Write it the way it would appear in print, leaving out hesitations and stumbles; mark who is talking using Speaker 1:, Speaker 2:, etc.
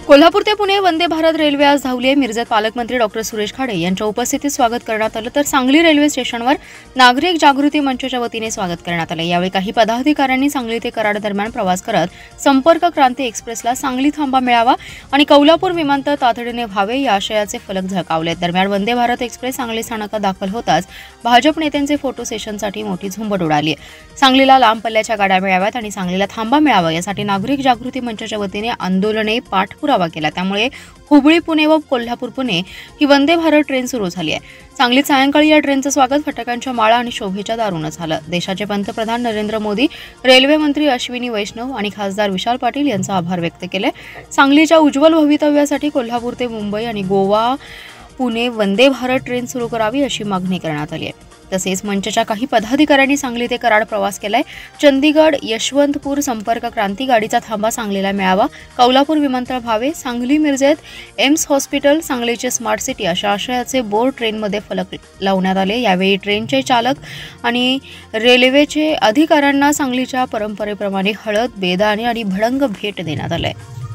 Speaker 1: कोल्हापूर ते पुणे वंदे भारत रेल्वे आज धावली आहे। मिरजेत पालकमंत्री डॉक्टर सुरेश खाडे यांच्या उपस्थितीत स्वागत करण्यात आलं, तर सांगली रेल्वे स्टेशनवर नागरिक जागृती मंचच्या वतीने स्वागत करण्यात आलं। यावेळी काही पदाधिकाऱ्यांनी सांगली ते कराड दरम्यान प्रवास करत संपर्क क्रांती एक्सप्रेसला सांगली थांबा मिळावा आणि कोल्हापूर विमानतळ तातडीने व्हावे या आशयाचे फलक झळकावले। दरम्यान वंदे भारत एक्सप्रेस सांगली स्थानकात दाखल होताच भाजप नेत्यांचे फोटो सेशनसाठी मोठी झुंबड उडाली आहे। सांगलीला लांब पल्ल्याच्या गाड्या मिळाव्यात आणि सांगलीला थांबा मिळावा यासाठी नागरिक जागृती मंचच्या वतीने आंदोलने पाठपुरावा केला। त्यामुळे हुबळी पुणे व कोल्हापूर पुणे ही वंदे भारत ट्रेन सुरू झाली आहे। सांगलीत सायंकाळी या ट्रेनचं स्वागत फटाक्यांच्या माळा आणि शोभेच्या दारूने झालं। देशाचे पंतप्रधान नरेंद्र मोदी, रेल्वे मंत्री अश्विनी वैष्णव आणि खासदार विशाल पाटील यांचा आभार व्यक्त केले। सांगलीच्या उज्ज्वल भवितव्यासाठी कोल्हापूर ते मुंबई आणि गोवा पुणे वंदे भारत ट्रेन सुरू करावी अशी मागणी करण्यात आली आहे। तसेच मंचच्या काही पदाधिकाऱ्यांनी सांगली ते कराड प्रवास केलाय। चंदीगड यशवंतपूर संपर्क क्रांती गाडीचा थांबा सांगलीला मिळावा, कोल्हापूर विमानतळ व्हावे, सांगली मिरजेत एम्स हॉस्पिटल, सांगलीचे स्मार्ट सिटी अशा आशयाचे बोर्ड ट्रेनमध्ये फलक लावण्यात आले। यावेळी ट्रेनचे चालक आणि रेल्वेचे अधिकाऱ्यांना सांगलीच्या परंपरेप्रमाणे हळद, बेदाणे आणि भडंग भेट देण्यात आले।